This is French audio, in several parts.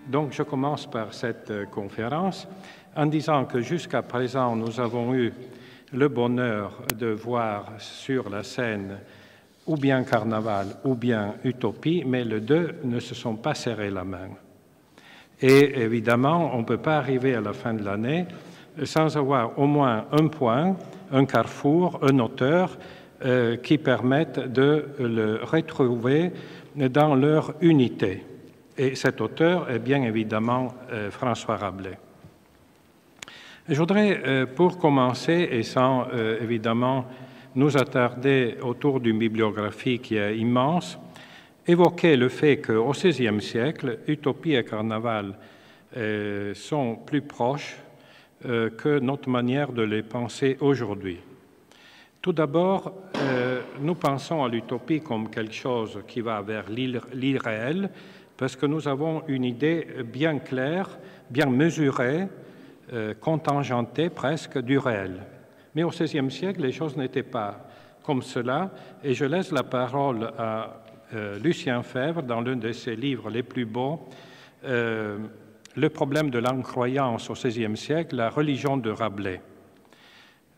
Donc, je commence par cette conférence en disant que jusqu'à présent, nous avons eu le bonheur de voir sur la scène ou bien Carnaval ou bien Utopie, mais les deux ne se sont pas serrés la main. Et évidemment, on ne peut pas arriver à la fin de l'année sans avoir au moins un point, un carrefour, un auteur qui permettent de le retrouver dans leur unité. Et cet auteur est bien évidemment François Rabelais. Je voudrais, pour commencer, et sans évidemment nous attarder autour d'une bibliographie qui est immense, évoquer le fait qu'au XVIe siècle, Utopie et Carnaval sont plus proches que notre manière de les penser aujourd'hui. Tout d'abord, nous pensons à l'utopie comme quelque chose qui va vers l'irréel, parce que nous avons une idée bien claire, bien mesurée, contingentée presque du réel. Mais au XVIe siècle, les choses n'étaient pas comme cela, et je laisse la parole à Lucien Febvre dans l'un de ses livres les plus beaux, Le problème de l'incroyance au XVIe siècle, la religion de Rabelais.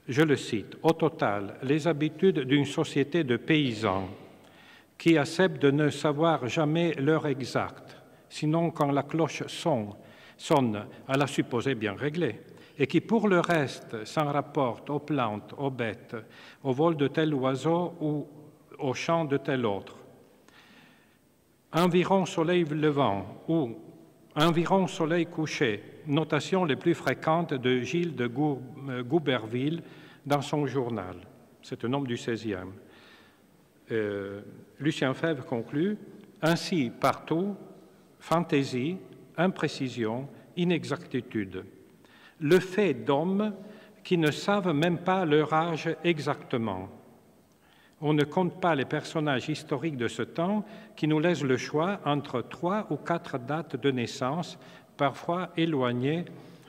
Je le cite, « Au total, les habitudes d'une société de paysans qui acceptent de ne savoir jamais l'heure exacte, sinon quand la cloche sonne à la supposer bien réglée, et qui pour le reste s'en rapportent aux plantes, aux bêtes, au vol de tel oiseau ou au chant de tel autre. Environ soleil levant ou environ soleil couché, notation les plus fréquentes de Gilles de Gouberville dans son journal. C'est un homme du XVIe. Lucien Febvre conclut « Ainsi, partout, fantaisie, imprécision, inexactitude. Le fait d'hommes qui ne savent même pas leur âge exactement. On ne compte pas les personnages historiques de ce temps qui nous laissent le choix entre 3 ou 4 dates de naissance, parfois éloignées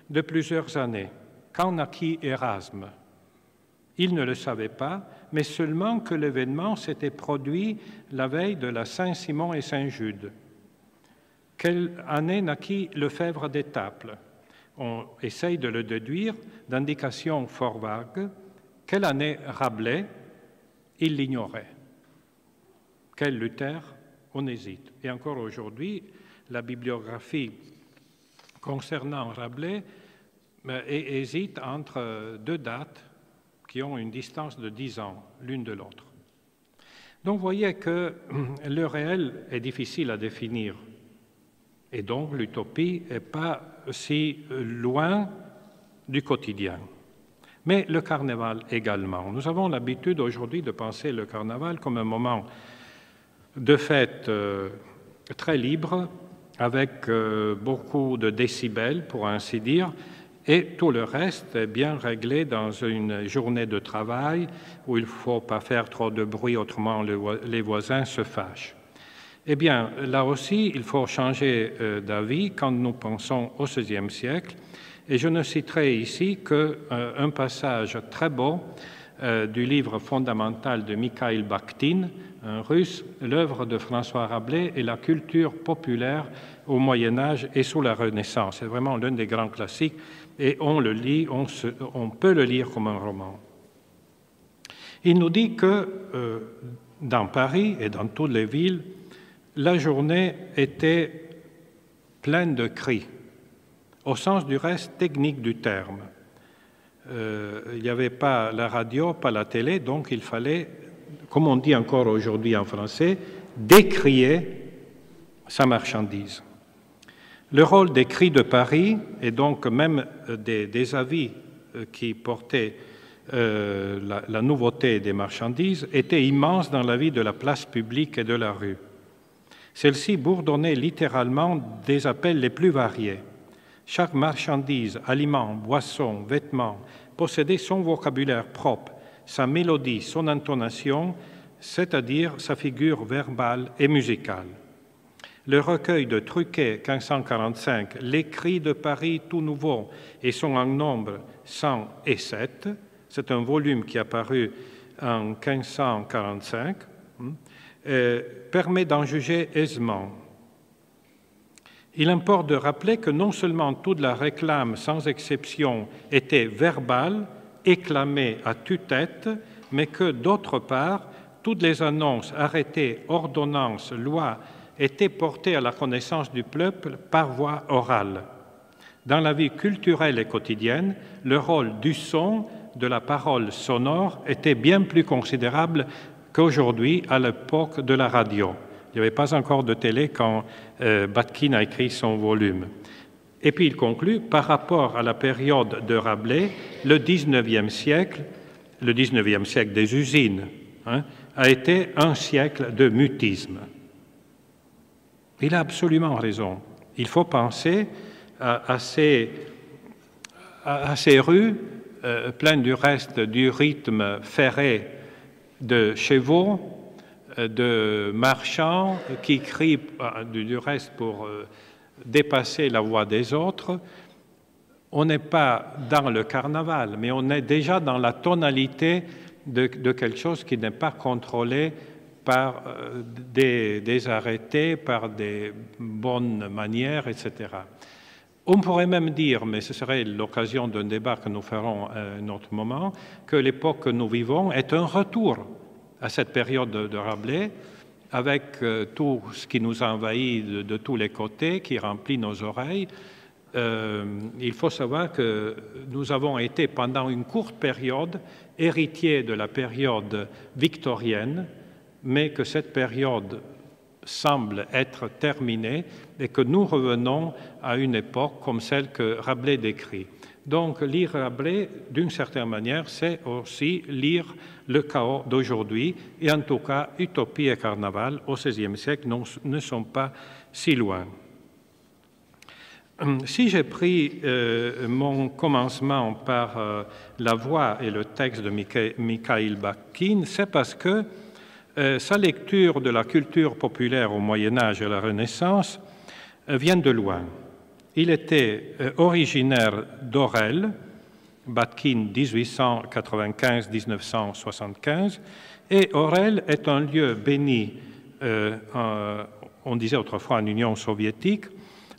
de plusieurs années. Quand naquit Erasme? Il ne le savait pas, mais seulement que l'événement s'était produit la veille de la Saint-Simon et Saint-Jude. Quelle année naquit Lefebvre d'Étaples? On essaye de le déduire d'indications fort vagues. Quelle année Rabelais? Il l'ignorait. Quel Luther? On hésite. Et encore aujourd'hui, la bibliographie concernant Rabelais hésite entre 2 dates qui ont une distance de 10 ans l'une de l'autre. Donc vous voyez que le réel est difficile à définir. Et donc l'utopie n'est pas si loin du quotidien. Mais le carnaval également. Nous avons l'habitude aujourd'hui de penser le carnaval comme un moment de fête très libre, avec beaucoup de décibels, pour ainsi dire, et tout le reste est bien réglé dans une journée de travail où il ne faut pas faire trop de bruit, autrement les voisins se fâchent. Eh bien, là aussi, il faut changer d'avis quand nous pensons au XVIe siècle. Et je ne citerai ici qu'un passage très beau du livre fondamental de Mikhail Bakhtin, un Russe, l'œuvre de François Rabelais et la culture populaire au Moyen-Âge et sous la Renaissance. C'est vraiment l'un des grands classiques et on le lit, on peut le lire comme un roman. Il nous dit que dans Paris et dans toutes les villes, la journée était pleine de cris, au sens du reste technique du terme. Il n'y avait pas la radio, pas la télé, donc il fallait, comme on dit encore aujourd'hui en français, décrier sa marchandise. Le rôle des cris de Paris, et donc même des avis qui portaient la nouveauté des marchandises, était immense dans la vie de la place publique et de la rue. Celle-ci bourdonnait littéralement des appels les plus variés. Chaque marchandise, aliment, boisson, vêtements, possédait son vocabulaire propre, sa mélodie, son intonation, c'est-à-dire sa figure verbale et musicale. Le recueil de Truquet, 1545, Les cris de Paris tout nouveau, et sont en nombre 107, c'est un volume qui est apparu en 1545, permet d'en juger aisément. Il importe de rappeler que non seulement toute la réclame, sans exception, était verbale, éclamée à tue-tête, mais que, d'autre part, toutes les annonces, arrêtés, ordonnances, lois étaient portées à la connaissance du peuple par voie orale. Dans la vie culturelle et quotidienne, le rôle du son, de la parole sonore, était bien plus considérable qu'aujourd'hui à l'époque de la radio. Il n'y avait pas encore de télé quand Batkin a écrit son volume. Et puis il conclut, par rapport à la période de Rabelais, le 19e siècle des usines, a été un siècle de mutisme. Il a absolument raison. Il faut penser à ces rues pleines du reste du rythme ferré de chevaux, de marchands qui crient du reste pour dépasser la voix des autres. On n'est pas dans le carnaval, mais on est déjà dans la tonalité de quelque chose qui n'est pas contrôlé par des arrêtés, par des bonnes manières, etc. On pourrait même dire, mais ce serait l'occasion d'un débat que nous ferons à un autre moment, que l'époque que nous vivons est un retour à cette période de Rabelais, avec tout ce qui nous envahit de tous les côtés, qui remplit nos oreilles. Il faut savoir que nous avons été pendant une courte période héritiers de la période victorienne, mais que cette période semble être terminée et que nous revenons à une époque comme celle que Rabelais décrit. Donc, lire Rabelais, d'une certaine manière, c'est aussi lire le chaos d'aujourd'hui, et en tout cas, Utopie et Carnaval, au XVIe siècle, ne sont pas si loin. Si j'ai pris mon commencement par la voix et le texte de Mikhaïl Batkin, c'est parce que sa lecture de la culture populaire au Moyen-Âge et à la Renaissance vient de loin. Il était originaire d'Orel, Batkin 1895-1975, et Orel est un lieu béni, on disait autrefois en Union soviétique,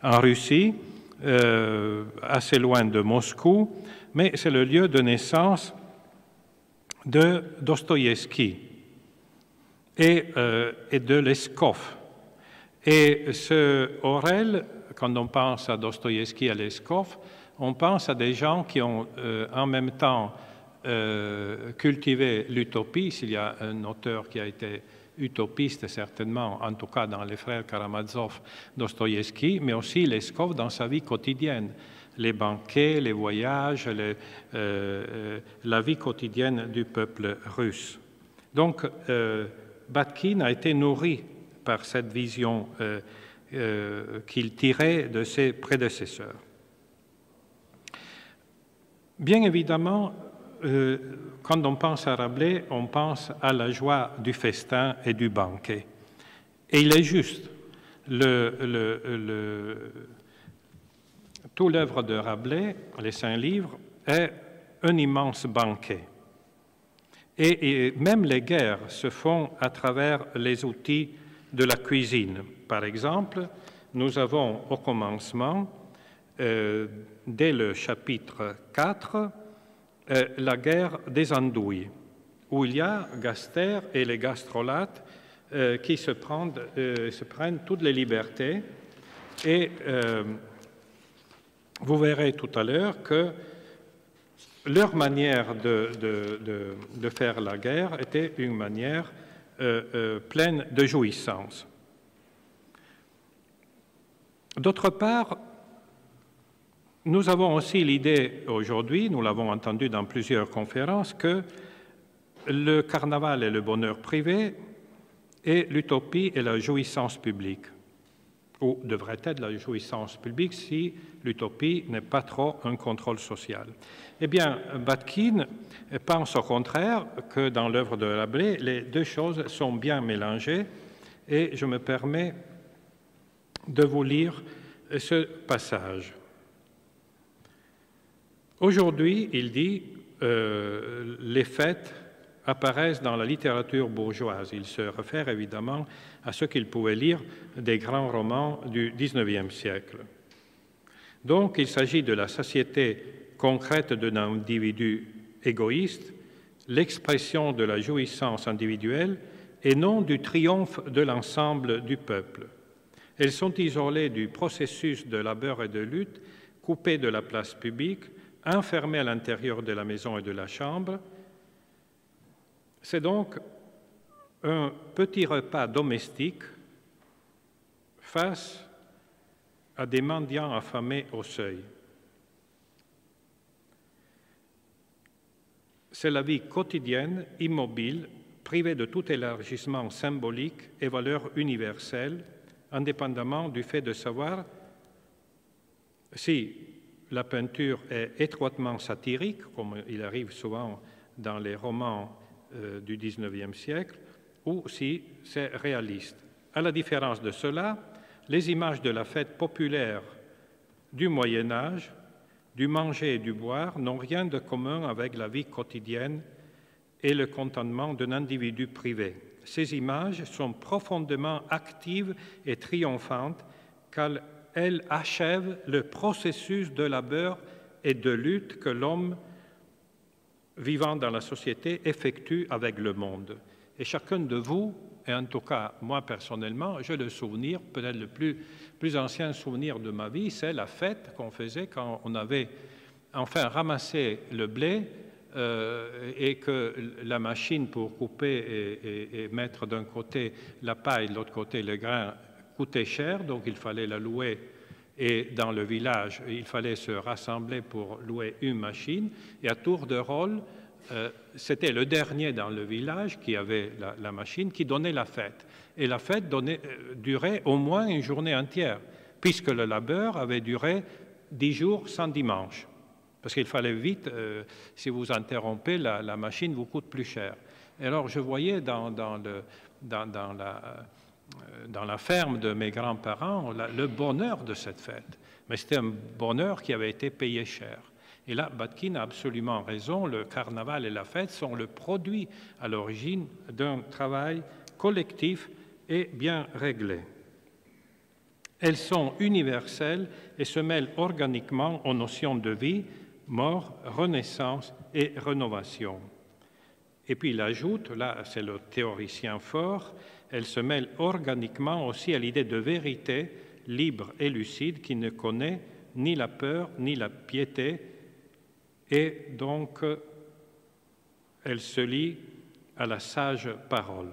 en Russie, assez loin de Moscou, mais c'est le lieu de naissance de Dostoïevski et de Leskov. Et ce Orel, quand on pense à Dostoïevski et à Leskov, on pense à des gens qui ont en même temps cultivé l'utopie. S'il y a un auteur qui a été utopiste, certainement, en tout cas dans les frères Karamazov, Dostoïevski, mais aussi Leskov dans sa vie quotidienne. Les banquets, les voyages, la vie quotidienne du peuple russe. Donc, Batkin a été nourri par cette vision qu'il tirait de ses prédécesseurs. Bien évidemment, quand on pense à Rabelais, on pense à la joie du festin et du banquet. Et il est juste, tout l'œuvre de Rabelais, les 5 livres, est un immense banquet. Et même les guerres se font à travers les outils de la cuisine. Par exemple, nous avons au commencement, dès le chapitre 4, la guerre des andouilles, où il y a Gaster et les gastrolates qui se prennent toutes les libertés. Et vous verrez tout à l'heure que leur manière de faire la guerre était une manière pleine de jouissance. D'autre part, nous avons aussi l'idée aujourd'hui, nous l'avons entendu dans plusieurs conférences, que le carnaval est le bonheur privé et l'utopie est la jouissance publique, ou devrait être la jouissance publique si l'utopie n'est pas trop un contrôle social. Eh bien, Batkin pense au contraire que dans l'œuvre de Rabelais, les deux choses sont bien mélangées, et je me permets de vous lire ce passage. Aujourd'hui, il dit, les fêtes apparaissent dans la littérature bourgeoise. Il se réfère évidemment à ce qu'il pouvait lire des grands romans du XIXe siècle. Donc, il s'agit de la satiété concrète d'un individu égoïste, l'expression de la jouissance individuelle et non du triomphe de l'ensemble du peuple. Elles sont isolées du processus de labeur et de lutte, coupées de la place publique, enfermées à l'intérieur de la maison et de la chambre. C'est donc un petit repas domestique face à des mendiants affamés au seuil. C'est la vie quotidienne, immobile, privée de tout élargissement symbolique et valeur universelle, indépendamment du fait de savoir si la peinture est étroitement satirique, comme il arrive souvent dans les romans du XIXe siècle, ou si c'est réaliste. À la différence de cela, les images de la fête populaire du Moyen Âge, du manger et du boire, n'ont rien de commun avec la vie quotidienne et le contentement d'un individu privé. Ces images sont profondément actives et triomphantes car elles achèvent le processus de labeur et de lutte que l'homme vivant dans la société effectue avec le monde. Et chacun de vous, et en tout cas moi personnellement, j'ai le souvenir, peut-être le plus ancien souvenir de ma vie, c'est la fête qu'on faisait quand on avait enfin ramassé le blé et que la machine pour couper et mettre d'un côté la paille, de l'autre côté le grain, coûtait cher, donc il fallait la louer. Et dans le village, il fallait se rassembler pour louer une machine. Et à tour de rôle, c'était le dernier dans le village qui avait la machine qui donnait la fête. Et la fête durait au moins une journée entière, puisque le labeur avait duré 10 jours sans dimanche. Parce qu'il fallait vite, si vous interrompez, la machine vous coûte plus cher. Et alors je voyais dans la ferme de mes grands-parents le bonheur de cette fête. Mais c'était un bonheur qui avait été payé cher. Et là, Batkin a absolument raison, le carnaval et la fête sont le produit à l'origine d'un travail collectif et bien réglé. Elles sont universelles et se mêlent organiquement aux notions de vie, mort, renaissance et rénovation. Et puis il ajoute, là c'est le théoricien fort, elle se mêle organiquement aussi à l'idée de vérité libre et lucide qui ne connaît ni la peur ni la piété, et donc elle se lie à la sage parole.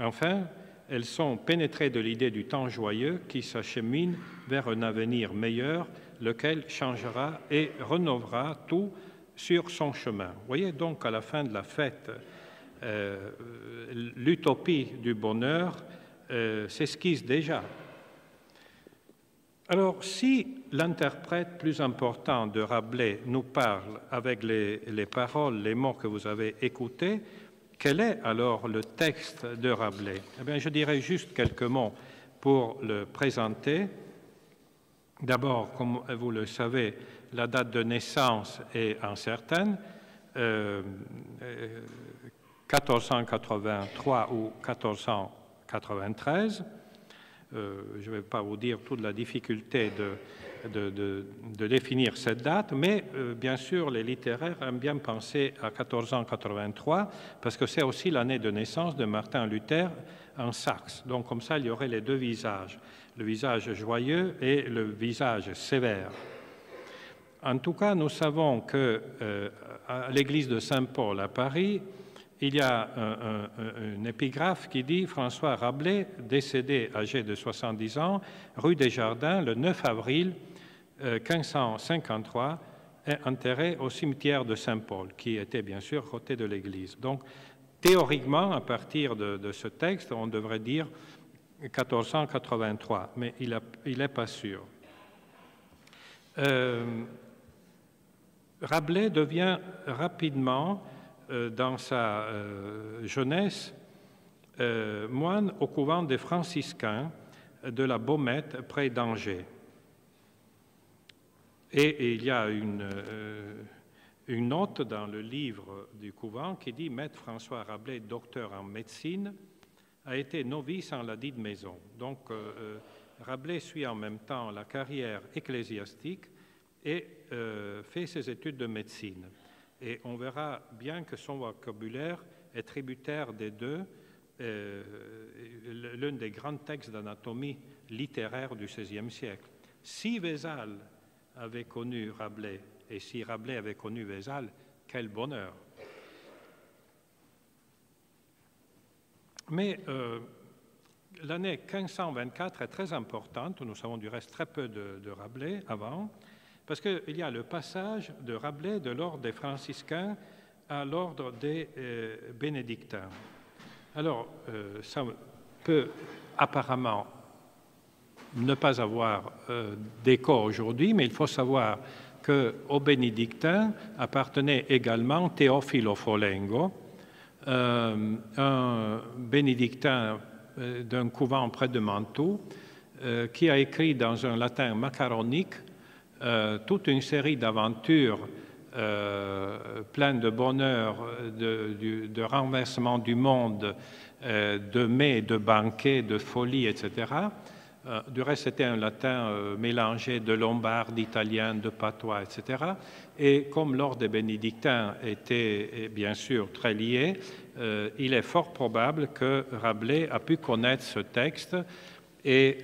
Enfin, elles sont pénétrées de l'idée du temps joyeux qui s'achemine vers un avenir meilleur, lequel changera et rénovera tout sur son chemin. Vous voyez donc à la fin de la fête, l'utopie du bonheur s'esquisse déjà. Alors, si l'interprète plus important de Rabelais nous parle avec les paroles, les mots que vous avez écoutés, quel est alors le texte de Rabelais? Eh bien, je dirais juste quelques mots pour le présenter. D'abord, comme vous le savez, la date de naissance est incertaine, 1483 ou 1493. Je ne vais pas vous dire toute la difficulté de définir cette date, mais bien sûr, les littéraires aiment bien penser à 1483 parce que c'est aussi l'année de naissance de Martin Luther en Saxe. Donc, comme ça, il y aurait les deux visages, le visage joyeux et le visage sévère. En tout cas, nous savons qu'à l'église de Saint-Paul à Paris, il y a une épigraphe qui dit « François Rabelais, décédé âgé de 70 ans, rue des Jardins, le 9 avril 1553, est enterré au cimetière de Saint-Paul, qui était bien sûr côté de l'église. » Donc, théoriquement, à partir de ce texte, on devrait dire 1483, mais il n'est pas sûr. Rabelais devient rapidement, dans sa jeunesse, moine au couvent des franciscains de la Baumette, près d'Angers. Et il y a une note dans le livre du couvent qui dit « Maître François Rabelais, docteur en médecine, a été novice en la dite maison ». Donc, Rabelais suit en même temps la carrière ecclésiastique et fait ses études de médecine. Et on verra bien que son vocabulaire est tributaire des deux. L'un des grands textes d'anatomie littéraire du XVIe siècle. Si Vézal avait connu Rabelais, et si Rabelais avait connu Vézal, quel bonheur! Mais l'année 1524 est très importante, nous savons du reste très peu de Rabelais avant, parce qu'il y a le passage de Rabelais de l'ordre des franciscains à l'ordre des bénédictins. Alors, ça peut apparemment ne pas avoir d'écho aujourd'hui, mais il faut savoir qu'aux bénédictins appartenait également Teofilo Folengo, un bénédictin d'un couvent près de Mantoue, qui a écrit dans un latin macaronique toute une série d'aventures pleines de bonheur, de renversement du monde, de mets, de banquets, de folie, etc. Du reste, c'était un latin mélangé de lombard, d'italien, de patois, etc. Et comme l'ordre des bénédictins était bien sûr très lié, il est fort probable que Rabelais a pu connaître ce texte et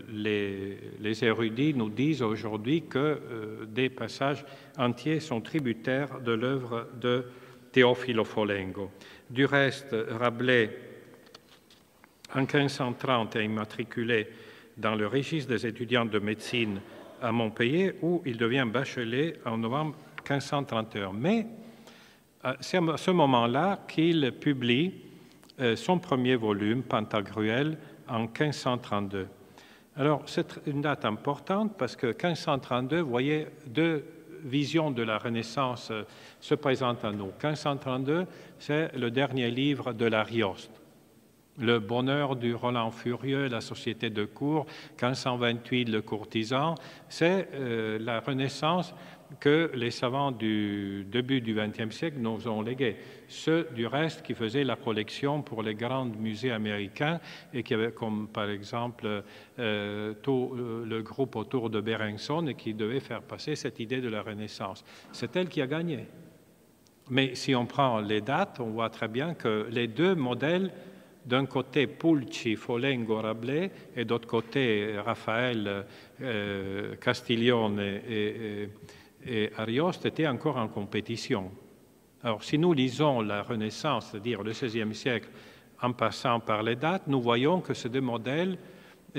les érudits nous disent aujourd'hui que des passages entiers sont tributaires de l'œuvre de Teofilo Folengo. Du reste, Rabelais, en 1530, est immatriculé dans le registre des étudiants de médecine à Montpellier, où il devient bachelier en novembre 1531. Mais c'est à ce moment-là qu'il publie son premier volume, Pantagruel, en 1532. Alors, c'est une date importante parce que 1532, vous voyez, deux visions de la Renaissance se présentent à nous. 1532, c'est le dernier livre de l'Arioste. Le bonheur du Roland furieux, la société de cour, 1528, le courtisan, c'est la Renaissance que les savants du début du XXe siècle nous ont légué. Ceux, du reste, qui faisaient la collection pour les grands musées américains et qui avaient, comme par exemple tout le groupe autour de Berenson, et qui devaient faire passer cette idée de la Renaissance. C'est elle qui a gagné. Mais si on prend les dates, on voit très bien que les deux modèles, d'un côté Pulci, Folengo, Rabelais, et d'autre côté Raphaël, Castiglione et Arioste, étaient encore en compétition. Alors, si nous lisons la Renaissance, c'est-à-dire le XVIe siècle, en passant par les dates, nous voyons que ces deux modèles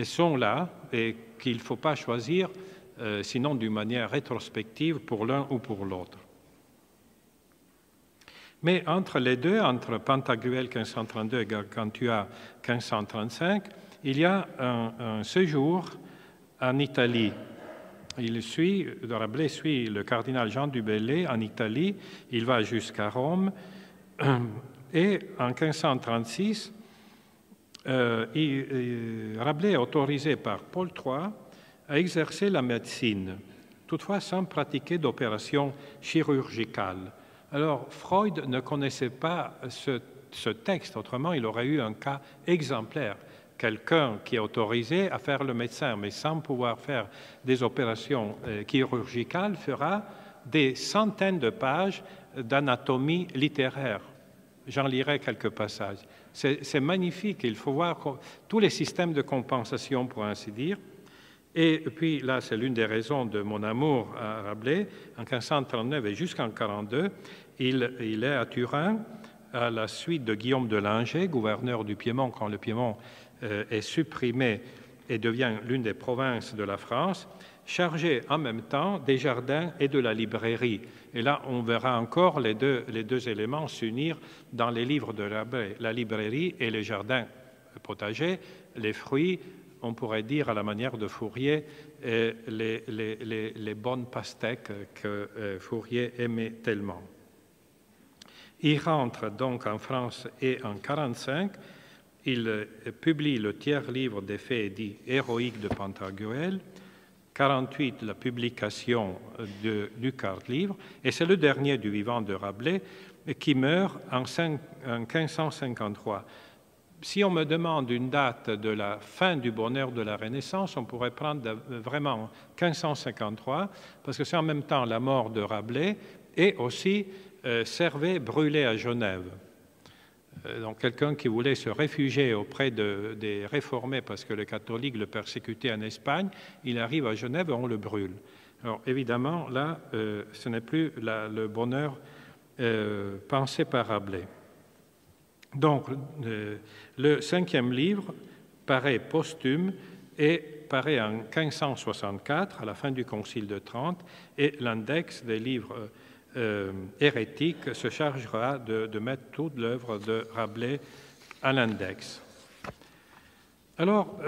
sont là et qu'il ne faut pas choisir, sinon d'une manière rétrospective, pour l'un ou pour l'autre. Mais entre les deux, entre Pantagruel 1532 et Gargantua 1535, il y a un séjour en Italie. Rabelais suit le cardinal Jean du Bellay en Italie, il va jusqu'à Rome, et en 1536, Rabelais est autorisé par Paul III à exercer la médecine, toutefois sans pratiquer d'opérations chirurgicales. Alors, Freud ne connaissait pas ce texte, autrement il aurait eu un cas exemplaire. Quelqu'un qui est autorisé à faire le médecin, mais sans pouvoir faire des opérations chirurgicales, fera des centaines de pages d'anatomie littéraire. J'en lirai quelques passages. C'est magnifique, il faut voir tous les systèmes de compensation, pour ainsi dire. Et puis là, c'est l'une des raisons de mon amour à Rabelais. En 1539 et jusqu'en 1542, il est à Turin, à la suite de Guillaume de Langeais, gouverneur du Piémont, quand le Piémont est supprimé et devient l'une des provinces de la France, chargé en même temps des jardins et de la librairie. Et là, on verra encore les deux éléments s'unir dans les livres de Rabelais, la librairie et les jardins potagers, les fruits, on pourrait dire à la manière de Fourier, les bonnes pastèques que Fourier aimait tellement. Il rentre donc en France et en 1945, il publie le tiers livre des faits dits héroïques de Pantagruel 1948 la publication du quart-livre, et c'est le dernier du vivant de Rabelais qui meurt en 1553. Si on me demande une date de la fin du bonheur de la Renaissance, on pourrait prendre vraiment 1553, parce que c'est en même temps la mort de Rabelais et aussi Servet brûlé à Genève. Donc quelqu'un qui voulait se réfugier auprès des réformés parce que les catholiques le persécutaient en Espagne, il arrive à Genève et on le brûle. Alors évidemment, là, ce n'est plus le bonheur pensé par Rabelais. Donc, le 5e livre paraît posthume et paraît en 1564, à la fin du Concile de Trente, et l'index des livres hérétiques se chargera de mettre toute l'œuvre de Rabelais à l'index. Alors,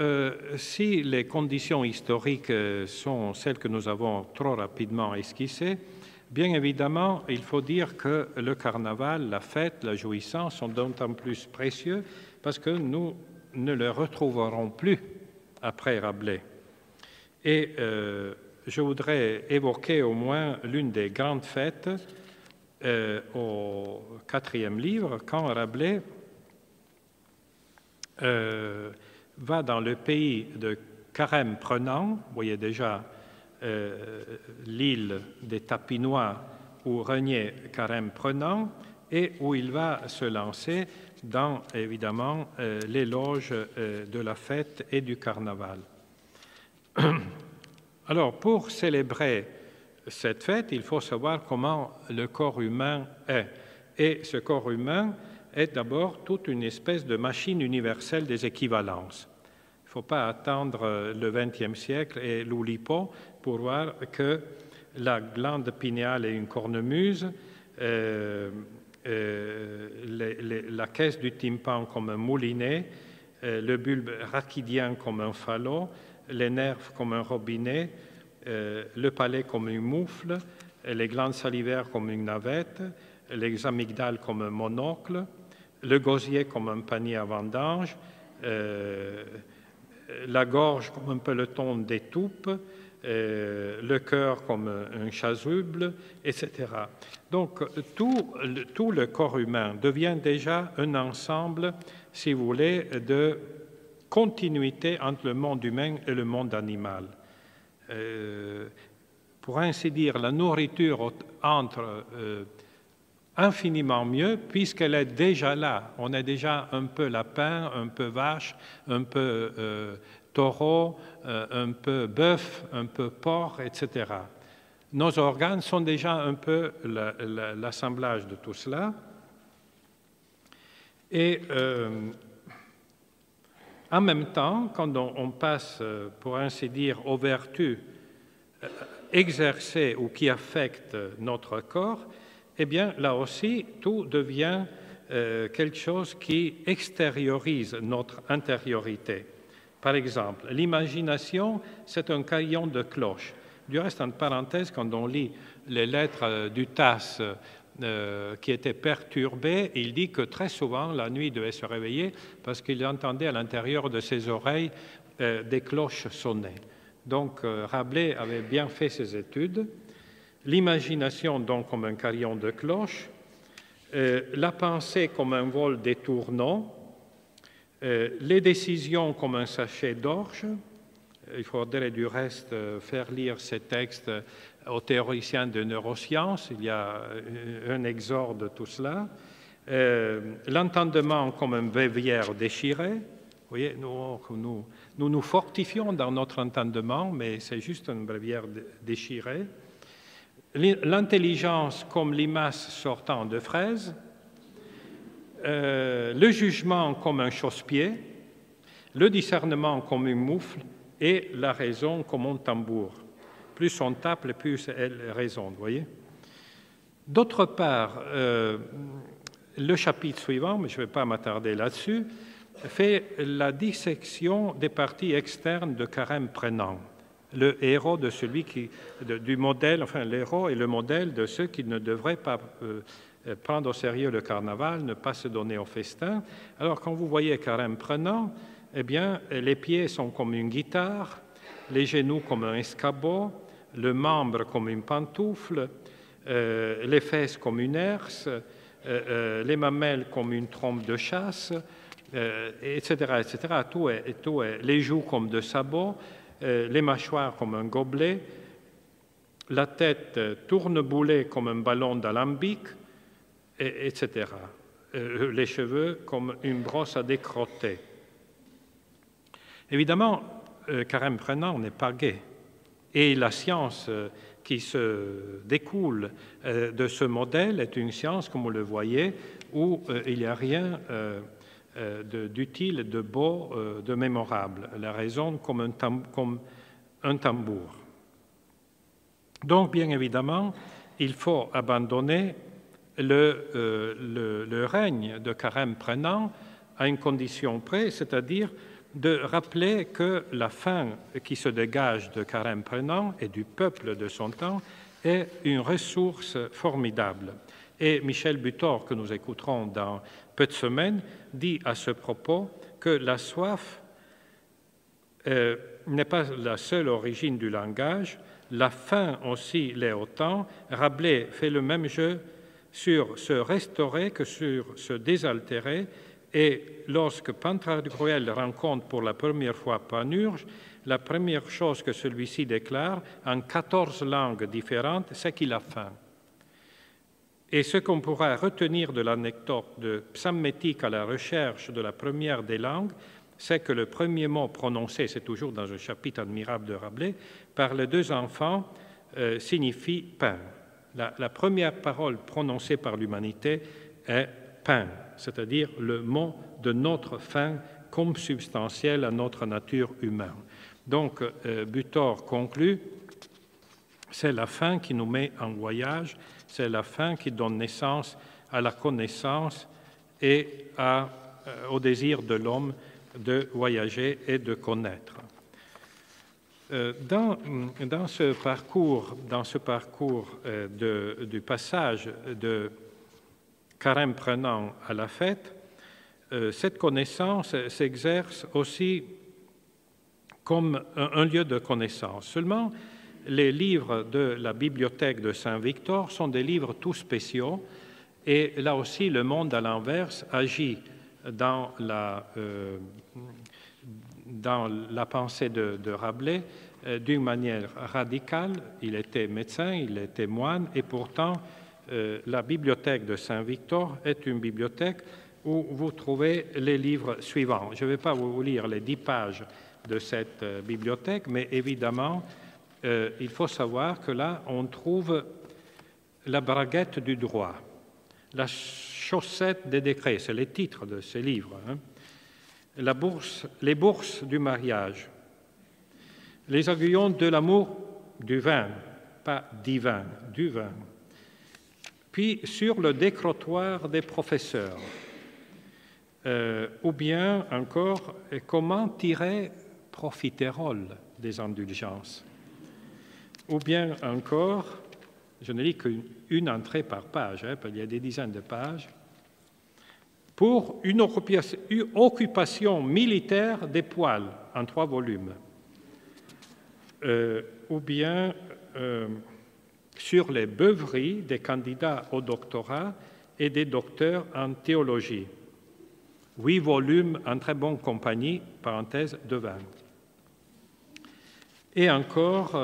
si les conditions historiques sont celles que nous avons trop rapidement esquissées, bien évidemment, il faut dire que le carnaval, la fête, la jouissance sont d'autant plus précieux parce que nous ne le retrouverons plus après Rabelais. Et je voudrais évoquer au moins l'une des grandes fêtes au 4e livre, quand Rabelais va dans le pays de Carême-Prenant, vous voyez déjà l'île des Tapinois où régnait Carême-Prenant et où il va se lancer dans, évidemment, l'éloge de la fête et du carnaval. Alors, pour célébrer cette fête, il faut savoir comment le corps humain est. Et ce corps humain est d'abord toute une espèce de machine universelle des équivalences. Il ne faut pas attendre le XXe siècle et l'Oulipo pour voir que la glande pinéale est une cornemuse, la caisse du tympan comme un moulinet, le bulbe rachidien comme un falot, les nerfs comme un robinet, le palais comme une moufle, les glandes salivaires comme une navette, les amygdales comme un monocle, le gosier comme un panier à vendanges, la gorge comme un peloton d'étoupe, le cœur comme un chasuble, etc. Donc, tout le corps humain devient déjà un ensemble, si vous voulez, de continuité entre le monde humain et le monde animal. Pour ainsi dire, la nourriture entre infiniment mieux puisqu'elle est déjà là. On est déjà un peu lapin, un peu vache, un peu taureau, un peu bœuf, un peu porc, etc. Nos organes sont déjà un peu l'assemblage de tout cela. Et en même temps, quand on passe, pour ainsi dire, aux vertus exercées ou qui affectent notre corps, eh bien, là aussi, tout devient quelque chose qui extériorise notre intériorité. Par exemple, l'imagination, c'est un carillon de cloche. Du reste, en parenthèse, quand on lit les lettres du Tasse qui étaient perturbées, il dit que très souvent, la nuit, il devait se réveiller parce qu'il entendait à l'intérieur de ses oreilles des cloches sonner. Donc, Rabelais avait bien fait ses études. L'imagination, donc, comme un carillon de cloche, la pensée comme un vol détournant, les décisions comme un sachet d'orge. Il faudrait du reste faire lire ces textes aux théoriciens de neurosciences. Il y a un exorde de tout cela. L'entendement comme un bréviaire déchiré. Vous voyez, nous fortifions dans notre entendement, mais c'est juste un bréviaire déchiré. L'intelligence comme limace sortant de fraises, le jugement comme un chausse-pied, le discernement comme une moufle et la raison comme un tambour. Plus on tape, plus elle résonne, vous voyez. D'autre part, le chapitre suivant, mais je ne vais pas m'attarder là-dessus, fait la dissection des parties externes de Carême-Prenant. Le héros de celui du modèle, enfin l'héros est le modèle de ceux qui ne devraient pas prendre au sérieux le carnaval, ne pas se donner au festin. Alors quand vous voyez Carême-Prenant, eh bien les pieds sont comme une guitare, les genoux comme un escabeau, le membre comme une pantoufle, les fesses comme une herse, les mamelles comme une trompe de chasse, etc., etc. Tout est, les joues comme de sabots, les mâchoires comme un gobelet, la tête tourneboulée comme un ballon d'alambic, etc. Les cheveux comme une brosse à décrotter. Évidemment, Carême prenant n'est pas gai. Et la science qui se découle de ce modèle est une science, comme vous le voyez, où il n'y a rien d'utile, de beau, de mémorable. La raison comme un tambour. Donc, bien évidemment, il faut abandonner le règne de Carême prenant à une condition près, c'est-à-dire de rappeler que la fin qui se dégage de Carême prenant et du peuple de son temps est une ressource formidable. Et Michel Butor, que nous écouterons dans peu de semaines, dit à ce propos que la soif n'est pas la seule origine du langage, la faim aussi l'est autant. Rabelais fait le même jeu sur se restaurer que sur se désaltérer, et lorsque Pantagruel rencontre pour la première fois Panurge, la première chose que celui-ci déclare en 14 langues différentes, c'est qu'il a faim. Et ce qu'on pourra retenir de l'anecdote de Psammétique à la recherche de la première des langues, c'est que le premier mot prononcé, c'est toujours dans un chapitre admirable de Rabelais, par les deux enfants signifie pain. La première parole prononcée par l'humanité est pain, c'est-à-dire le mot de notre faim consubstantiel à notre nature humaine. Donc, Butor conclut, c'est la faim qui nous met en voyage, c'est la faim qui donne naissance à la connaissance et au désir de l'homme de voyager et de connaître. Dans ce parcours du passage de Carême prenant à la fête, cette connaissance s'exerce aussi comme un lieu de connaissance. Seulement, les livres de la bibliothèque de Saint-Victor sont des livres tout spéciaux, et là aussi le monde à l'inverse agit dans la pensée de Rabelais d'une manière radicale. Il était médecin, il était moine, et pourtant la bibliothèque de Saint-Victor est une bibliothèque où vous trouvez les livres suivants. Je ne vais pas vous lire les 10 pages de cette bibliothèque, mais évidemment, il faut savoir que là, on trouve la braguette du droit, la chaussette des décrets, c'est les titres de ces livres, hein, les bourses du mariage, les aiguillons de l'amour du vin, pas divin, du vin, puis sur le décrotoir des professeurs, ou bien encore comment tirer profiterole des indulgences, ou bien encore, je ne lis qu'une entrée par page, hein, il y a des dizaines de pages, pour une occupation militaire des poils en 3 volumes, ou bien sur les beuveries des candidats au doctorat et des docteurs en théologie. 8 volumes en très bonne compagnie, parenthèse, de vin. Et encore,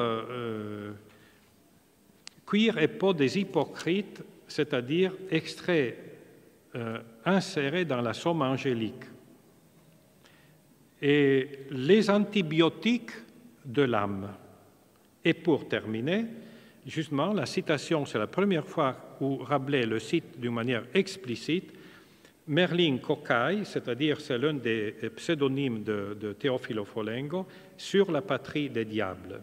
Cuir et peau des hypocrites, c'est-à-dire extrait inséré dans la somme angélique. Et les antibiotiques de l'âme. Et pour terminer, justement, la citation, c'est la première fois où Rabelais le cite d'une manière explicite, Merlin Cocaille, c'est-à-dire c'est l'un des pseudonymes de Teofilo Folengo, sur la patrie des diables.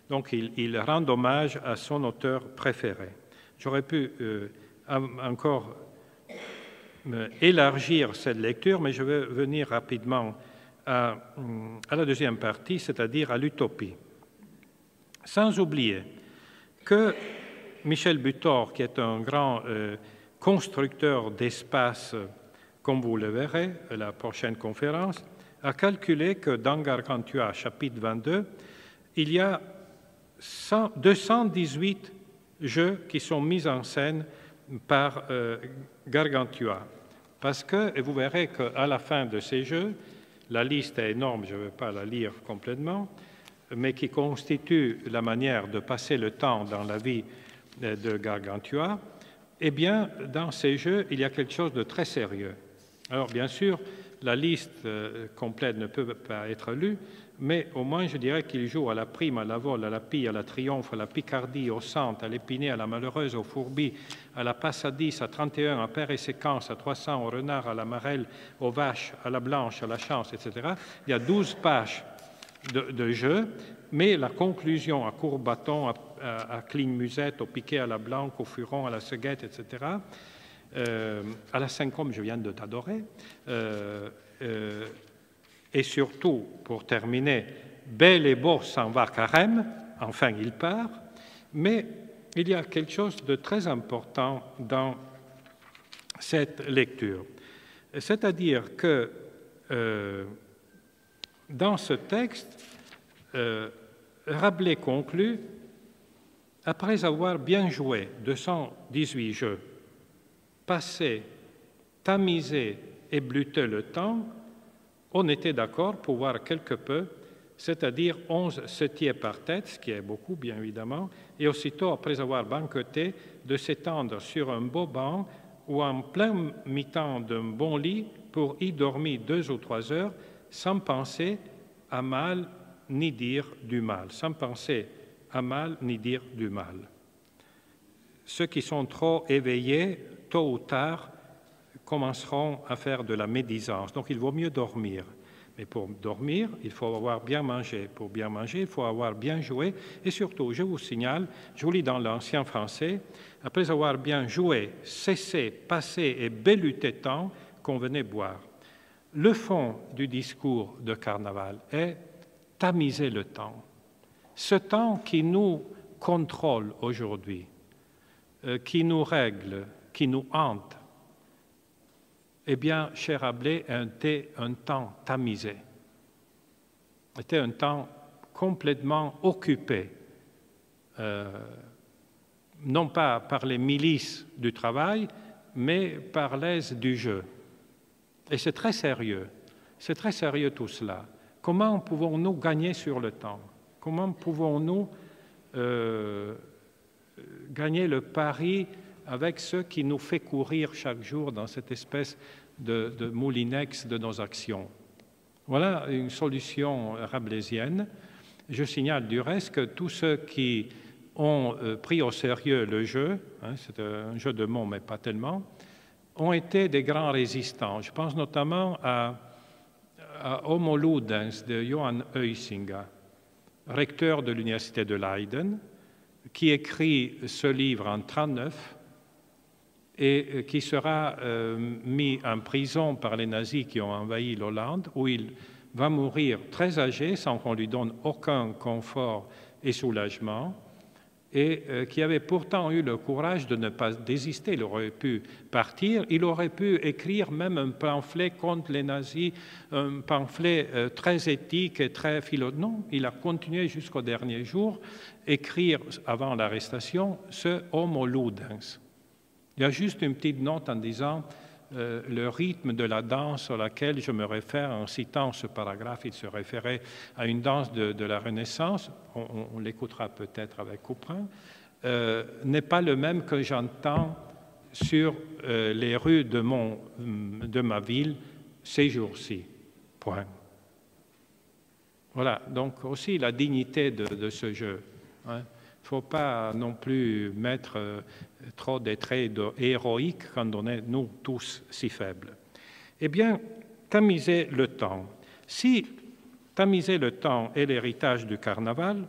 Donc il rend hommage à son auteur préféré. J'aurais pu encore élargir cette lecture, mais je vais venir rapidement à la deuxième partie, c'est-à-dire à l'utopie. Sans oublier que Michel Butor, qui est un grand constructeur d'espace, comme vous le verrez à la prochaine conférence, a calculé que dans Gargantua, chapitre 22, il y a 218 jeux qui sont mis en scène par Gargantua. Parce que, et vous verrez qu'à la fin de ces jeux, la liste est énorme, je ne vais pas la lire complètement, mais qui constitue la manière de passer le temps dans la vie de Gargantua, eh bien, dans ces jeux, il y a quelque chose de très sérieux. Alors, bien sûr, la liste complète ne peut pas être lue, mais au moins, je dirais qu'il joue à la prime, à la vol, à la pille, à la triomphe, à la picardie, au centre, à l'épinée, à la malheureuse, au fourbi, à la passe à 10, à 31, à paire et séquence, à 300, au renard, à la marelle, aux vaches, à la blanche, à la chance, etc. Il y a 12 pages de jeu, mais la conclusion à court-bâton, à cligne-musette, au piquet à la blanque, au furon, à la seguette, etc., à la synchrome, je viens de t'adorer, et surtout, pour terminer, bel et beau s'en va carême, enfin il part, mais il y a quelque chose de très important dans cette lecture. C'est-à-dire que dans ce texte, Rabelais conclut, après avoir bien joué 218 jeux, passé, tamisé et bluté le temps, on était d'accord pour voir quelque peu, c'est-à-dire 11 septiers par tête, ce qui est beaucoup bien évidemment, et aussitôt après avoir banqueté, de s'étendre sur un beau banc ou en plein mi-temps d'un bon lit pour y dormir 2 ou 3 heures sans penser à mal ni dire du mal, sans penser à mal ni dire du mal. Ceux qui sont trop éveillés, tôt ou tard, commenceront à faire de la médisance. Donc il vaut mieux dormir. Mais pour dormir, il faut avoir bien mangé. Pour bien manger, il faut avoir bien joué. Et surtout, je vous signale, je vous lis dans l'Ancien français, après avoir bien joué, cessé, passé et belluté tant, convenait boire. Le fond du discours de Carnaval est tamiser le temps. Ce temps qui nous contrôle aujourd'hui, qui nous règle, qui nous hante, eh bien, cher Rabelais, était un temps tamisé, était un temps complètement occupé, non pas par les milices du travail, mais par l'aise du jeu. Et c'est très sérieux tout cela. Comment pouvons-nous gagner sur le temps? Comment pouvons-nous gagner le pari avec ce qui nous fait courir chaque jour dans cette espèce de moulinex de nos actions? Voilà une solution rabelaisienne. Je signale du reste que tous ceux qui ont pris au sérieux le jeu, c'est un jeu de mots mais pas tellement, ont été des grands résistants. Je pense notamment à Homo Ludens de Johann Huizinga, recteur de l'Université de Leiden, qui écrit ce livre en 1939 et qui sera mis en prison par les nazis qui ont envahi l'Hollande, où il va mourir très âgé sans qu'on lui donne aucun confort et soulagement, et qui avait pourtant eu le courage de ne pas désister. Il aurait pu partir, il aurait pu écrire même un pamphlet contre les nazis, un pamphlet très éthique et très philosophique. Non, il a continué jusqu'au dernier jour, écrire avant l'arrestation ce Homo Ludens. Il y a juste une petite note en disant le rythme de la danse à laquelle je me réfère en citant ce paragraphe. Il se référait à une danse de la Renaissance, on l'écoutera peut-être avec Couperin, n'est pas le même que j'entends sur les rues de ma ville ces jours-ci. Point. Voilà, donc aussi la dignité de ce jeu. Il ne faut pas non plus mettre trop des traits héroïques quand on est, nous, tous, si faibles. Eh bien, tamiser le temps. Si tamiser le temps est l'héritage du carnaval,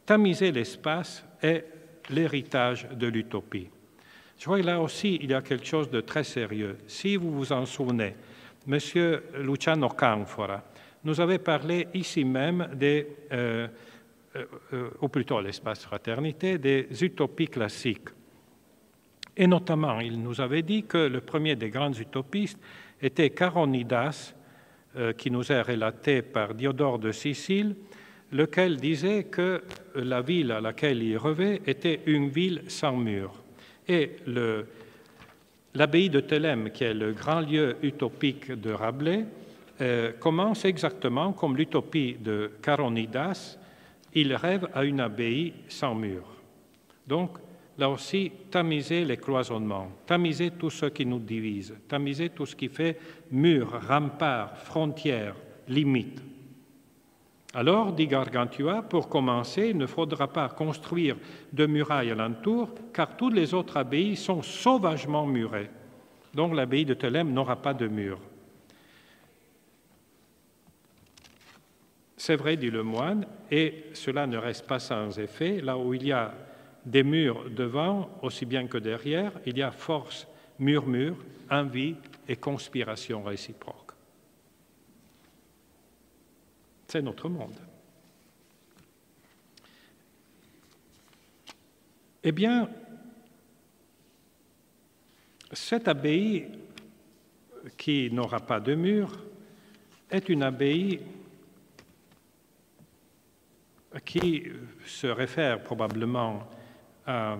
tamiser l'espace est l'héritage de l'utopie. Je crois que là aussi, il y a quelque chose de très sérieux. Si vous vous en souvenez, M. Luciano Canfora nous avait parlé ici même des... ou plutôt à l'espace fraternité, des utopies classiques. Et notamment, il nous avait dit que le premier des grands utopistes était Charonidas, qui nous est relaté par Diodore de Sicile, lequel disait que la ville à laquelle il revêt était une ville sans mur. Et l'abbaye de Thélème, qui est le grand lieu utopique de Rabelais, commence exactement comme l'utopie de Caronidas. Il rêve à une abbaye sans mur. Donc, là aussi, tamiser les cloisonnements, tamiser tout ce qui nous divise, tamiser tout ce qui fait mur, rempart, frontière, limite. Alors, dit Gargantua, pour commencer, il ne faudra pas construire de murailles alentour, car toutes les autres abbayes sont sauvagement murées. Donc, l'abbaye de Thélème n'aura pas de mur. C'est vrai, dit le moine, et cela ne reste pas sans effet. Là où il y a des murs devant, aussi bien que derrière, il y a force, murmure, envie et conspiration réciproque. C'est notre monde. Eh bien, cette abbaye qui n'aura pas de mur est une abbaye qui se réfère probablement à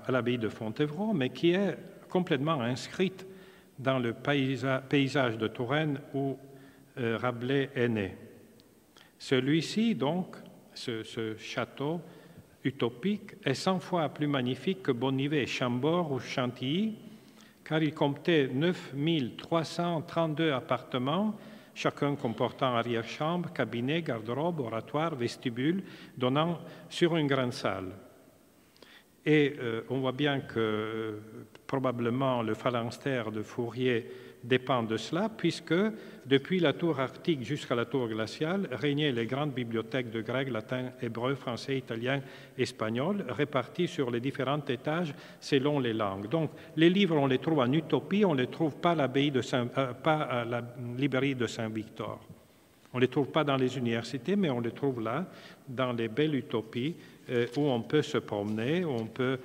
l'abbaye de Fontevraud, mais qui est complètement inscrite dans le paysage de Touraine où Rabelais est né. Celui-ci, donc, ce château utopique, est 100 fois plus magnifique que Bonnivet, Chambord ou Chantilly, car il comptait 9332 appartements, chacun comportant arrière-chambre, cabinet, garde-robe, oratoire, vestibule, donnant sur une grande salle. Et on voit bien que probablement le phalanstère de Fourier dépend de cela, puisque depuis la tour arctique jusqu'à la tour glaciale régnaient les grandes bibliothèques de grec, latin, hébreu, français, italien, espagnol, réparties sur les différents étages selon les langues. Donc les livres, on les trouve en utopie, on ne les trouve pas à la librairie de Saint-Victor. On ne les trouve pas dans les universités, mais on les trouve là, dans les belles utopies, où on peut se promener, où on peut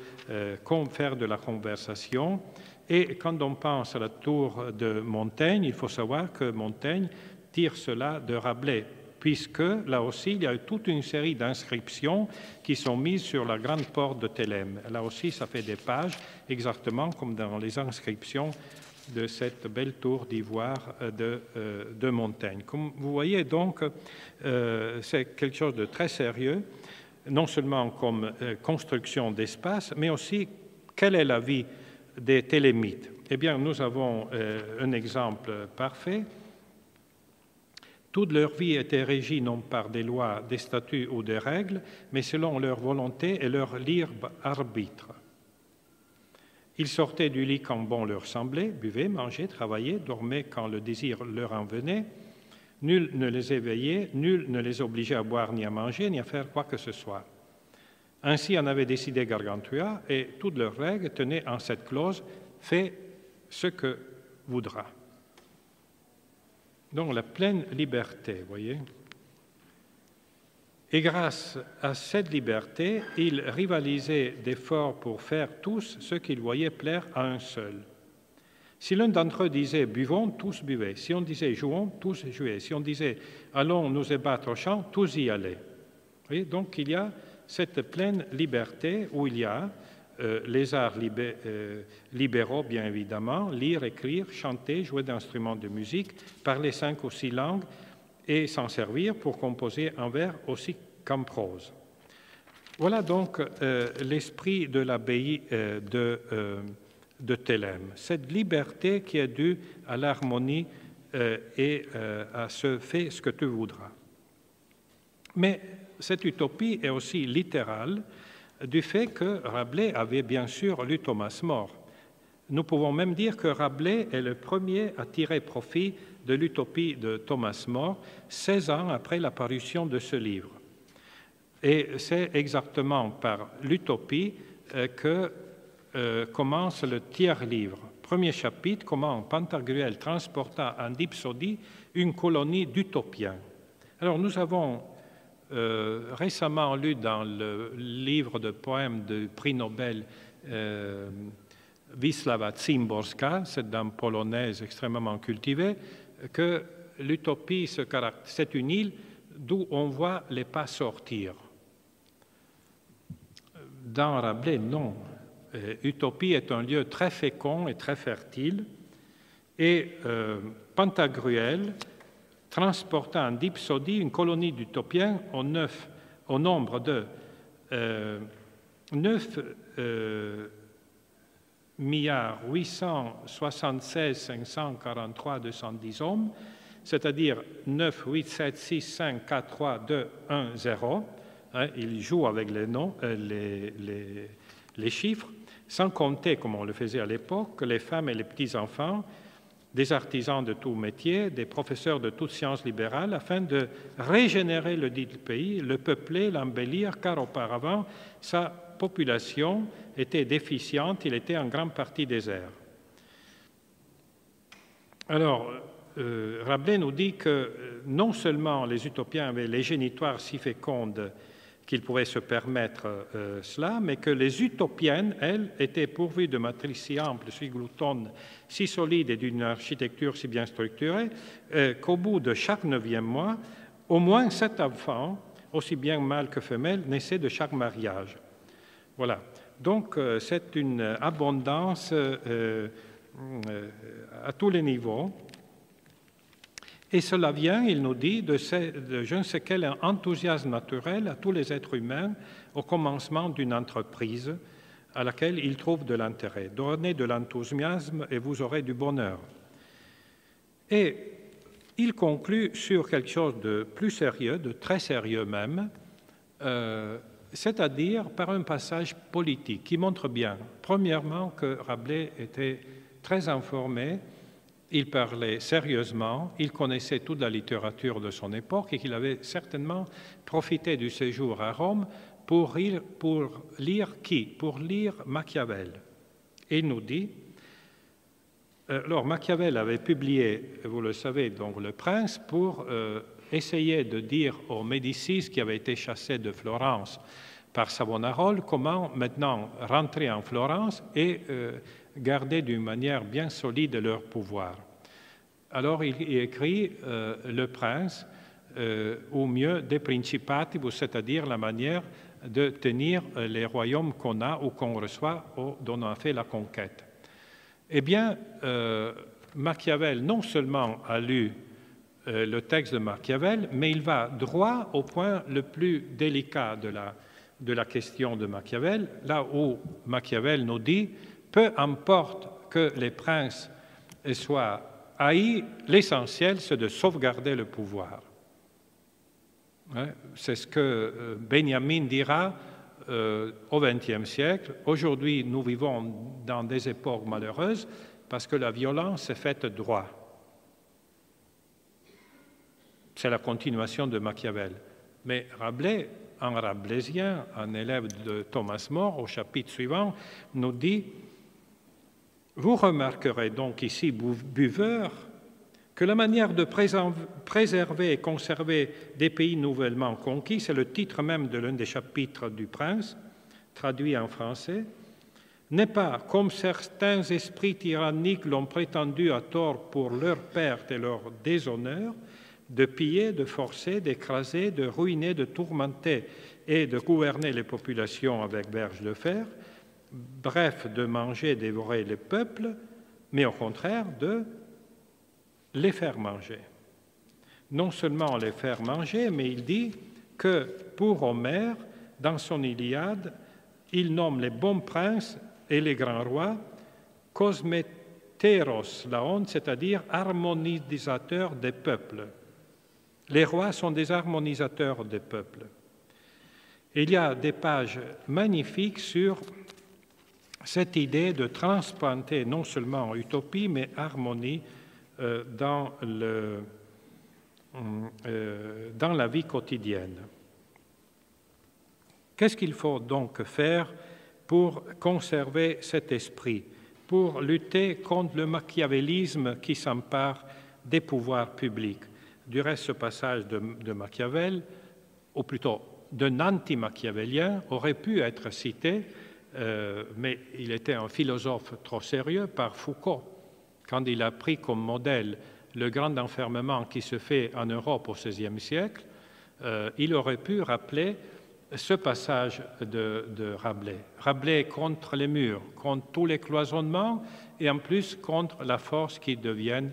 faire de la conversation. Et quand on pense à la tour de Montaigne, il faut savoir que Montaigne tire cela de Rabelais, puisque là aussi, il y a eu toute une série d'inscriptions qui sont mises sur la grande porte de Thélème. Là aussi, ça fait des pages, exactement comme dans les inscriptions de cette belle tour d'ivoire de Montaigne. Comme vous voyez, donc, c'est quelque chose de très sérieux, non seulement comme construction d'espace, mais aussi quelle est la vie des Thélémites. Eh bien, nous avons un exemple parfait. Toute leur vie était régie non par des lois, des statuts ou des règles, mais selon leur volonté et leur libre arbitre. Ils sortaient du lit quand bon leur semblait, buvaient, mangeaient, travaillaient, dormaient quand le désir leur en venait. Nul ne les éveillait, nul ne les obligeait à boire ni à manger, ni à faire quoi que ce soit. Ainsi en avait décidé Gargantua, et toutes leurs règles tenaient en cette clause « fais ce que voudras ». Donc la pleine liberté, vous voyez. Et grâce à cette liberté, ils rivalisaient d'efforts pour faire tous ce qu'ils voyaient plaire à un seul. Si l'un d'entre eux disait « buvons », tous buvaient. Si on disait « jouons », tous jouaient. Si on disait « allons nous ébattre au champ », tous y allaient. Vous voyez, donc il y a cette pleine liberté où il y a les arts libéraux, bien évidemment, lire, écrire, chanter, jouer d'instruments de musique, parler 5 ou 6 langues et s'en servir pour composer en vers aussi qu'en prose. Voilà donc l'esprit de l'abbaye de Thélème, cette liberté qui est due à l'harmonie et à ce « fais ce que tu voudras ». Mais cette utopie est aussi littérale du fait que Rabelais avait bien sûr lu Thomas More. Nous pouvons même dire que Rabelais est le premier à tirer profit de l'utopie de Thomas More 16 ans après la parution de ce livre. Et c'est exactement par l'utopie que commence le tiers livre. Premier chapitre, comment Pantagruel transporta en Dipsodie une colonie d'utopiens. Alors nous avons récemment lu dans le livre de poèmes du prix Nobel Wisława Szymborska, cette dame polonaise extrêmement cultivée, que l'utopie, c'est une île d'où on voit les pas sortir. Dans Rabelais, non. Utopie est un lieu très fécond et très fertile, et Pantagruel transporta en Dipsodie une colonie d'utopiens au nombre de 9 876 543 210 hommes, c'est-à-dire 9, 8, 7, 6, 5, 4, 3, 2, 1, 0. Il joue avec les noms, les chiffres, sans compter, comme on le faisait à l'époque, les femmes et les petits-enfants, des artisans de tout métier, des professeurs de toutes sciences libérales, afin de régénérer le dit pays, le peupler, l'embellir, car auparavant, sa population était déficiente, il était en grande partie désert. Alors, Rabelais nous dit que non seulement les utopiens avaient les génitoires si fécondes qu'ils pouvaient se permettre cela, mais que les utopiennes, elles, étaient pourvues de matrices si amples, si gloutonnes, si solides et d'une architecture si bien structurée, qu'au bout de chaque 9e mois, au moins 7 enfants, aussi bien mâles que femelles, naissaient de chaque mariage. Voilà. Donc, c'est une abondance à tous les niveaux. Et cela vient, il nous dit, de je ne sais quel enthousiasme naturel à tous les êtres humains au commencement d'une entreprise à laquelle ils trouvent de l'intérêt. Donnez de l'enthousiasme et vous aurez du bonheur. Et il conclut sur quelque chose de plus sérieux, de très sérieux même, c'est-à-dire par un passage politique qui montre bien, premièrement, que Rabelais était très informé. Il parlait sérieusement, il connaissait toute la littérature de son époque et qu'il avait certainement profité du séjour à Rome pour lire qui? Pour lire Machiavel. Et il nous dit, alors Machiavel avait publié, vous le savez, donc Le Prince, pour essayer de dire aux Médicis qui avaient été chassés de Florence par Savonarola comment maintenant rentrer en Florence et garder d'une manière bien solide leur pouvoir. Alors il écrit Le Prince, ou mieux De Principatibus, c'est-à-dire la manière de tenir les royaumes qu'on a ou qu'on reçoit ou dont on a fait la conquête. Eh bien, Machiavel non seulement a lu le texte de Machiavel, mais il va droit au point le plus délicat de la question de Machiavel, là où Machiavel nous dit « Peu importe que les princes soient haïs, l'essentiel c'est de sauvegarder le pouvoir ». C'est ce que Benjamin dira au XXe siècle. Aujourd'hui, nous vivons dans des époques malheureuses parce que la violence est faite droit. C'est la continuation de Machiavel. Mais Rabelais, un rabelaisien, un élève de Thomas More, au chapitre suivant, nous dit « Vous remarquerez donc ici, buveurs, que la manière de préserver et conserver des pays nouvellement conquis, c'est le titre même de l'un des chapitres du Prince, traduit en français, n'est pas, comme certains esprits tyranniques l'ont prétendu à tort pour leur perte et leur déshonneur, de piller, de forcer, d'écraser, de ruiner, de tourmenter et de gouverner les populations avec verge de fer, bref, de manger et dévorer les peuples, mais au contraire de les faire manger. Non seulement les faire manger, mais il dit que pour Homère, dans son Iliade, il nomme les bons princes et les grands rois cosmeteros laon, c'est-à-dire harmonisateurs des peuples. Les rois sont des harmonisateurs des peuples. Il y a des pages magnifiques sur cette idée de transplanter non seulement utopie, mais harmonie dans la vie quotidienne. Qu'est-ce qu'il faut donc faire pour conserver cet esprit, pour lutter contre le machiavélisme qui s'empare des pouvoirs publics? Du reste, ce passage de Machiavel, ou plutôt d'un anti-machiavélien, aurait pu être cité, mais il était un philosophe trop sérieux, par Foucault, quand il a pris comme modèle le grand enfermement qui se fait en Europe au XVIe siècle, il aurait pu rappeler ce passage de Rabelais. Rabelais contre les murs, contre tous les cloisonnements, et en plus contre la force qui devienne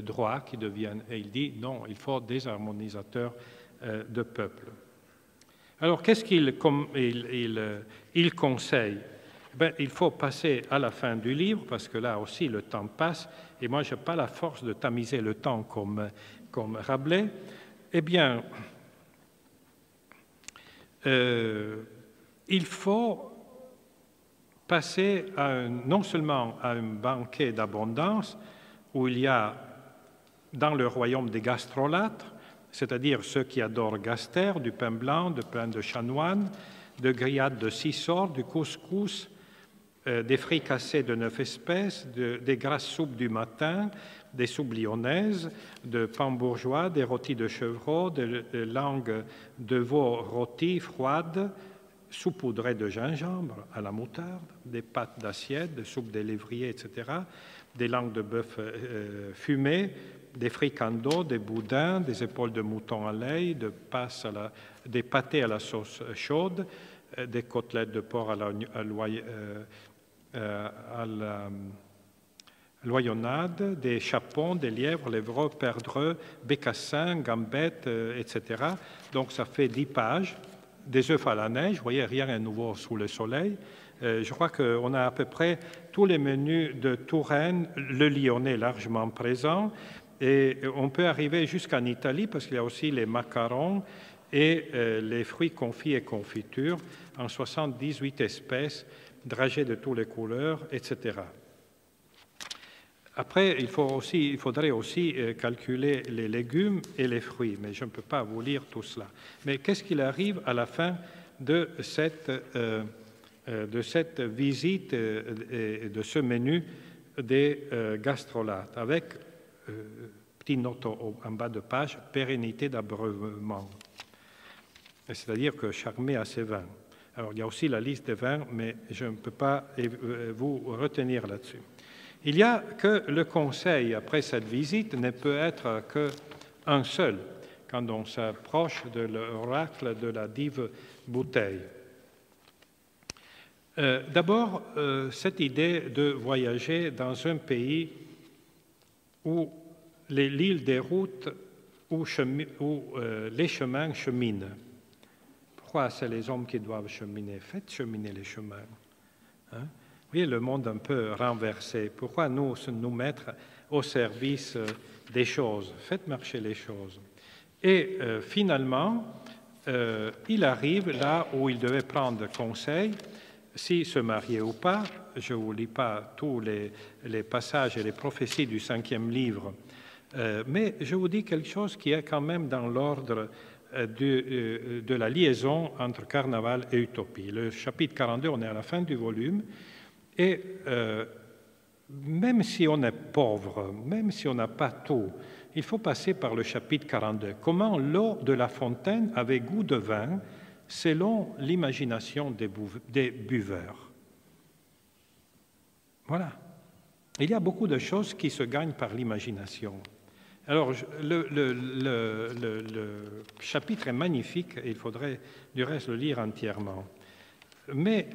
droit, qui devienne... Et il dit, non, il faut des harmonisateurs de peuple. Alors, qu'est-ce qu'il conseille? Il faut passer à la fin du livre, parce que là aussi, le temps passe, et moi, je n'ai pas la force de tamiser le temps comme Rabelais. Eh bien, il faut passer non seulement à un banquet d'abondance où il y a dans le royaume des gastrolâtres, c'est-à-dire ceux qui adorent Gaster, du pain blanc, du pain de chanoine, de grillades de 6 sortes, du couscous, des fricassés de 9 espèces, des grasses soupes du matin, des soupes lyonnaises, de pain bourgeois, des rôtis de chevreau, de langues de veau rôties froides, saupoudrées de gingembre à la moutarde, des pâtes d'assiette, des soupes de lévrier, etc., des langues de bœuf fumées, des fricandeaux, des boudins, des épaules de mouton à l'ail, des pâtés à la sauce chaude, des côtelettes de porc à la loyonnade, des chapons, des lièvres, lévreux, perdreux, bécassins, gambettes, etc. Donc ça fait 10 pages, des œufs à la neige, vous voyez, rien de nouveau sous le soleil. Je crois qu'on a à peu près tous les menus de Touraine, le Lyonnais largement présent, et on peut arriver jusqu'en Italie parce qu'il y a aussi les macarons et les fruits confits et confitures en 78 espèces, dragées de toutes les couleurs, etc. Après, il faudrait aussi calculer les légumes et les fruits, mais je ne peux pas vous lire tout cela. Mais qu'est-ce qu'il arrive à la fin de cette visite et de ce menu des gastrolâtres, avec petit note en bas de page, pérennité d'abreuvement. C'est-à-dire que chaque mets a ses vins. Alors, il y a aussi la liste des vins, mais je ne peux pas vous retenir là-dessus. Il n'y a que le conseil, après cette visite, ne peut être qu'un seul, quand on s'approche de l'oracle de la dive bouteille. D'abord, cette idée de voyager dans un pays où l'île des routes, où les chemins cheminent. Pourquoi c'est les hommes qui doivent cheminer? Faites cheminer les chemins. Hein? Vous voyez le monde un peu renversé. Pourquoi nous mettre au service des choses? Faites marcher les choses. Et finalement, il arrive là où il devait prendre conseil, si se marier ou pas. Je ne vous lis pas tous les passages et les prophéties du 5e livre, mais je vous dis quelque chose qui est quand même dans l'ordre de la liaison entre Carnaval et Utopie. Le chapitre 42, on est à la fin du volume, et même si on est pauvre, même si on n'a pas tout, il faut passer par le chapitre 42. Comment l'eau de la fontaine avait goût de vin selon l'imagination des buveurs. Voilà. Il y a beaucoup de choses qui se gagnent par l'imagination. Alors, le chapitre est magnifique et il faudrait du reste le lire entièrement. Mais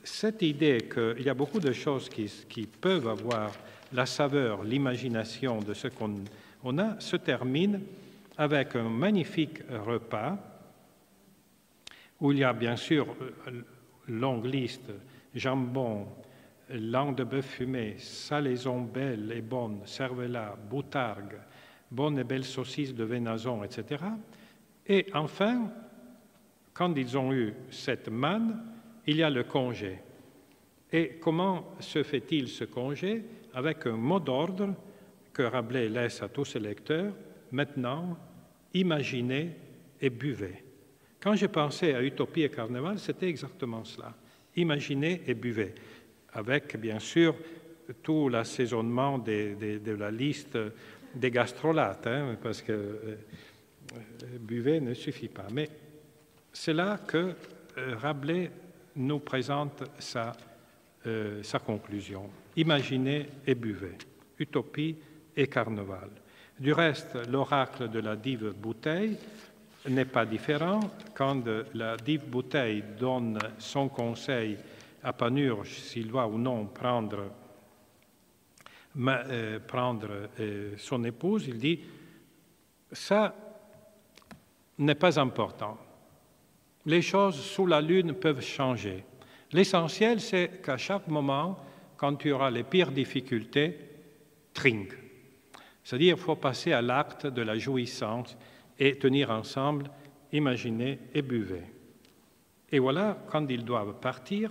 cette idée qu'il y a beaucoup de choses qui peuvent avoir la saveur, l'imagination de ce qu'on a, se termine avec un magnifique repas où il y a bien sûr longue liste, jambon, langue de bœuf fumé, salaison belle et bonne, cervelas, boutargue, bonne et belle saucisse de Vénason, etc. Et enfin, quand ils ont eu cette manne, il y a le congé. Et comment se fait-il ce congé? Avec un mot d'ordre que Rabelais laisse à tous ses lecteurs. Maintenant, imaginez et buvez. Quand j'ai pensé à Utopie et Carnaval, c'était exactement cela. Imaginez et buvez. Avec, bien sûr, tout l'assaisonnement de la liste des gastrolâtres, hein, parce que buvez ne suffit pas. Mais c'est là que Rabelais nous présente sa conclusion. Imaginez et buvez. Utopie, et carnaval. Du reste, l'oracle de la dive bouteille n'est pas différent. Quand la dive bouteille donne son conseil à Panurge s'il doit ou non prendre son épouse, il dit « ça n'est pas important. Les choses sous la lune peuvent changer. L'essentiel, c'est qu'à chaque moment, quand tu auras les pires difficultés, trinque. C'est-à-dire qu'il faut passer à l'acte de la jouissance et tenir ensemble, imaginer et buvez. » Et voilà, quand ils doivent partir,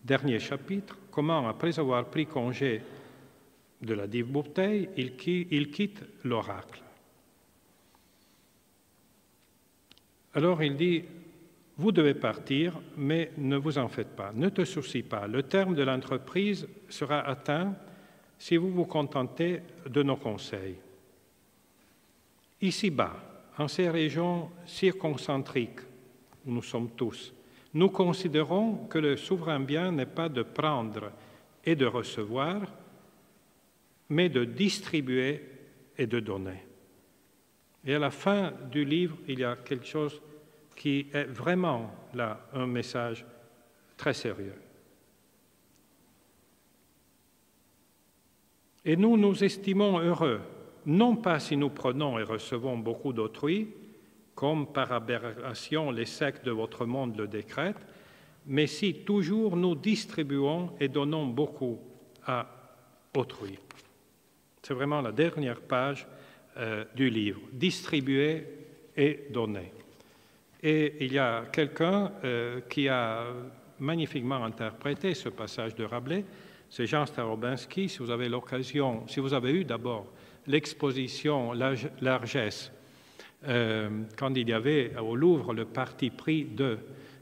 dernier chapitre, comment, après avoir pris congé de la dive bouteille, ils quittent l'oracle. Alors il dit, vous devez partir, mais ne vous en faites pas, ne te soucie pas. Le terme de l'entreprise sera atteint si vous vous contentez de nos conseils. Ici-bas, en ces régions circoncentriques où nous sommes tous, nous considérons que le souverain bien n'est pas de prendre et de recevoir, mais de distribuer et de donner. Et à la fin du livre, il y a quelque chose qui est vraiment là un message très sérieux. Et nous nous estimons heureux, non pas si nous prenons et recevons beaucoup d'autrui, comme par aberration les sectes de votre monde le décrètent, mais si toujours nous distribuons et donnons beaucoup à autrui. C'est vraiment la dernière page du livre, distribuer et donner. Et il y a quelqu'un qui a magnifiquement interprété ce passage de Rabelais, c'est Jean Starobinski. Si vous avez l'occasion, si vous avez eu d'abord l'exposition Largesse, quand il y avait au Louvre le parti pris de,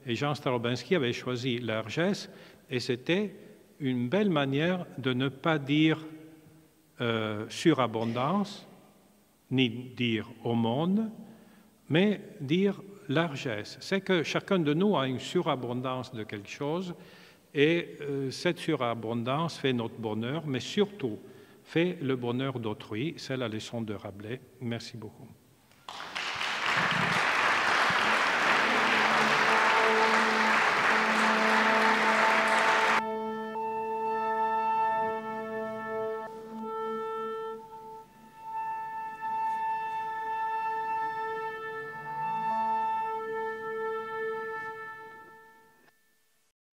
et Jean Starobinski avait choisi Largesse, et c'était une belle manière de ne pas dire surabondance, ni dire aumône, mais dire largesse. C'est que chacun de nous a une surabondance de quelque chose, et cette surabondance fait notre bonheur, mais surtout fait le bonheur d'autrui. C'est la leçon de Rabelais. Merci beaucoup.